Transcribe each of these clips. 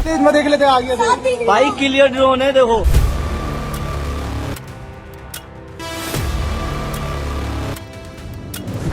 तेज में देख लेते आगे से। भाई क्लियर ड्रोन है देखो।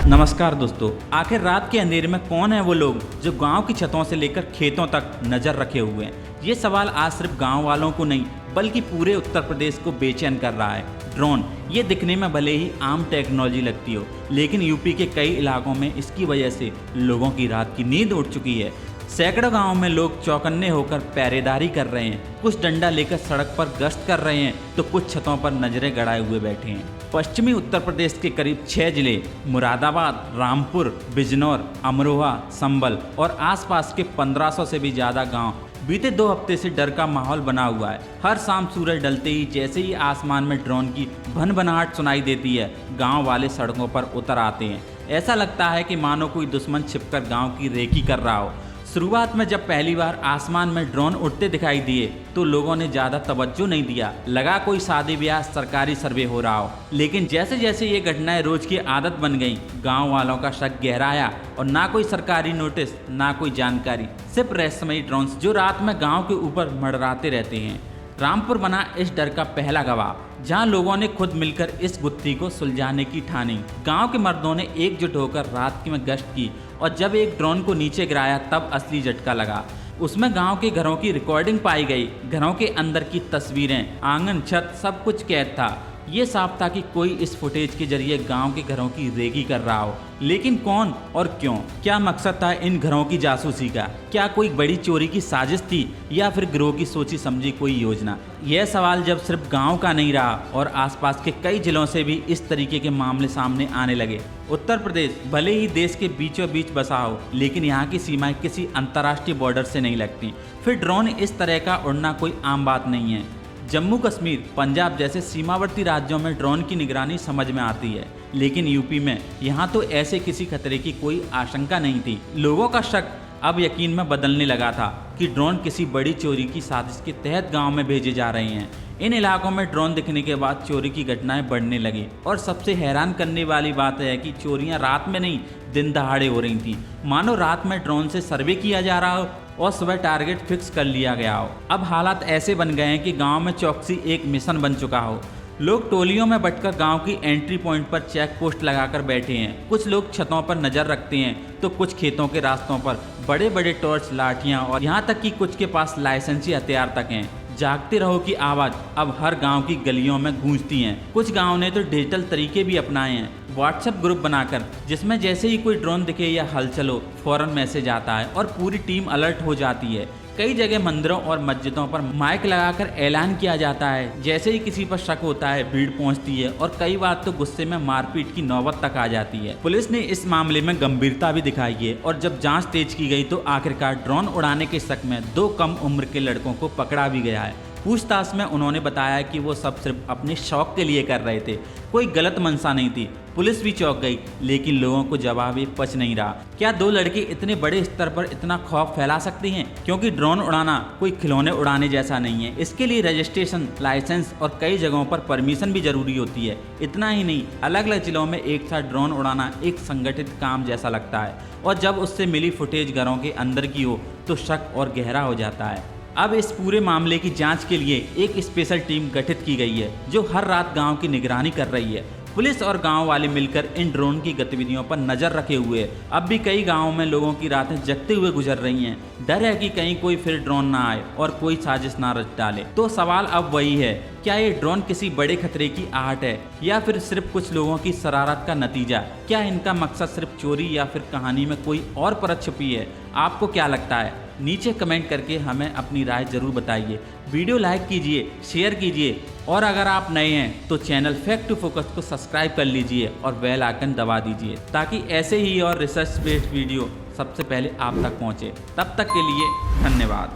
नमस्कार दोस्तों, आखिर रात के अंधेरे में कौन है वो लोग जो गांव की छतों से लेकर खेतों तक नजर रखे हुए हैं? ये सवाल आज सिर्फ गांव वालों को नहीं बल्कि पूरे उत्तर प्रदेश को बेचैन कर रहा है। ड्रोन ये दिखने में भले ही आम टेक्नोलॉजी लगती हो, लेकिन यूपी के कई इलाकों में इसकी वजह से लोगों की रात की नींद उड़ चुकी है। सैकड़ों गांवों में लोग चौकन्ने होकर पहरेदारी कर रहे हैं, कुछ डंडा लेकर सड़क पर गश्त कर रहे हैं तो कुछ छतों पर नजरें गड़ाए हुए बैठे हैं। पश्चिमी उत्तर प्रदेश के करीब 6 जिले मुरादाबाद, रामपुर, बिजनौर, अमरोहा, संभल और आसपास के 1500 से भी ज़्यादा गांव बीते 2 हफ्ते से डर का माहौल बना हुआ है। हर शाम सूरज ढलते ही जैसे ही आसमान में ड्रोन की भनभनाहट सुनाई देती है, गांव वाले सड़कों पर उतर आते हैं। ऐसा लगता है कि मानो कोई दुश्मन छिपकर गांव की रेकी कर रहा हो। शुरुआत में जब पहली बार आसमान में ड्रोन उड़ते दिखाई दिए तो लोगों ने ज़्यादा तवज्जो नहीं दिया, लगा कोई शादी ब्याह सरकारी सर्वे हो रहा हो। लेकिन जैसे जैसे ये घटनाएं रोज की आदत बन गईं, गांव वालों का शक गहराया और ना कोई सरकारी नोटिस ना कोई जानकारी, सिर्फ रहस्यमयी ड्रोन्स जो रात में गाँव के ऊपर मंडराते रहते हैं। रामपुर बना इस डर का पहला गवाह, जहां लोगों ने खुद मिलकर इस गुत्थी को सुलझाने की ठानी। गांव के मर्दों ने एकजुट होकर रात में गश्त की और जब एक ड्रोन को नीचे गिराया तब असली झटका लगा। उसमें गांव के घरों की रिकॉर्डिंग पाई गई, घरों के अंदर की तस्वीरें, आंगन, छत, सब कुछ कैद था। ये साफ था कि कोई इस फुटेज के जरिए गांव के घरों की रेकी कर रहा हो, लेकिन कौन और क्यों? क्या मकसद था इन घरों की जासूसी का? क्या कोई बड़ी चोरी की साजिश थी या फिर गिरोह की सोची समझी कोई योजना? यह सवाल जब सिर्फ गांव का नहीं रहा और आसपास के कई जिलों से भी इस तरीके के मामले सामने आने लगे। उत्तर प्रदेश भले ही देश के बीचों बीच बसा हो, लेकिन यहाँ की सीमाएं किसी अंतर्राष्ट्रीय बॉर्डर से नहीं लगती। फिर ड्रोन इस तरह का उड़ना कोई आम बात नहीं है। जम्मू कश्मीर, पंजाब जैसे सीमावर्ती राज्यों में ड्रोन की निगरानी समझ में आती है, लेकिन यूपी में यहाँ तो ऐसे किसी खतरे की कोई आशंका नहीं थी। लोगों का शक अब यकीन में बदलने लगा था कि ड्रोन किसी बड़ी चोरी की साजिश के तहत गांव में भेजे जा रहे हैं। इन इलाकों में ड्रोन दिखने के बाद चोरी की घटनाएं बढ़ने लगी और सबसे हैरान करने वाली बात है कि चोरियां रात में नहीं दिन दहाड़े हो रही थी। मानो रात में ड्रोन से सर्वे किया जा रहा हो और सुबह टारगेट फिक्स कर लिया गया हो। अब हालात ऐसे बन गए हैं कि गांव में चौकसी एक मिशन बन चुका हो। लोग टोलियों में बंटकर गांव की एंट्री पॉइंट पर चेक पोस्ट लगाकर बैठे हैं। कुछ लोग छतों पर नजर रखते हैं तो कुछ खेतों के रास्तों पर बड़े बड़े टॉर्च, लाठियां और यहाँ तक कि कुछ के पास लाइसेंसी हथियार तक हैं। जागते रहो की आवाज़ अब हर गांव की गलियों में गूंजती हैं। कुछ गांव ने तो डिजिटल तरीके भी अपनाए हैं, व्हाट्सएप ग्रुप बनाकर, जिसमें जैसे ही कोई ड्रोन दिखे या हलचल हो फौरन मैसेज आता है और पूरी टीम अलर्ट हो जाती है। कई जगह मंदिरों और मस्जिदों पर माइक लगाकर ऐलान किया जाता है। जैसे ही किसी पर शक होता है भीड़ पहुंचती है और कई बार तो गुस्से में मारपीट की नौबत तक आ जाती है। पुलिस ने इस मामले में गंभीरता भी दिखाई है और जब जांच तेज की गई तो आखिरकार ड्रोन उड़ाने के शक में 2 कम उम्र के लड़कों को पकड़ा भी गया है। पूछताछ में उन्होंने बताया कि वो सब सिर्फ अपने शौक के लिए कर रहे थे, कोई गलत मंशा नहीं थी। पुलिस भी चौंक गई, लेकिन लोगों को जवाब ही पच नहीं रहा। क्या 2 लड़के इतने बड़े स्तर पर इतना खौफ फैला सकते हैं? क्योंकि ड्रोन उड़ाना कोई खिलौने उड़ाने जैसा नहीं है। इसके लिए रजिस्ट्रेशन, लाइसेंस और कई जगहों पर परमिशन भी जरूरी होती है। इतना ही नहीं, अलग अलग जिलों में एक साथ ड्रोन उड़ाना एक संगठित काम जैसा लगता है और जब उससे मिली फुटेज घरों के अंदर की हो तो शक और गहरा हो जाता है। अब इस पूरे मामले की जांच के लिए एक स्पेशल टीम गठित की गई है जो हर रात गांव की निगरानी कर रही है। पुलिस और गांव वाले मिलकर इन ड्रोन की गतिविधियों पर नजर रखे हुए हैं। अब भी कई गांवों में लोगों की रातें जगते हुए गुजर रही हैं। डर है कि कहीं कोई फिर ड्रोन ना आए और कोई साजिश ना रच डाले। तो सवाल अब वही है, क्या ये ड्रोन किसी बड़े खतरे की आहट है या फिर सिर्फ कुछ लोगों की शरारत का नतीजा? क्या इनका मकसद सिर्फ चोरी या फिर कहानी में कोई और परत छुपी है? आपको क्या लगता है? नीचे कमेंट करके हमें अपनी राय जरूर बताइए। वीडियो लाइक कीजिए, शेयर कीजिए और अगर आप नए हैं तो चैनल फैक्ट टू फोकस को सब्सक्राइब कर लीजिए और बेल आइकन दबा दीजिए ताकि ऐसे ही और रिसर्च बेस्ड वीडियो सबसे पहले आप तक पहुंचे। तब तक के लिए धन्यवाद।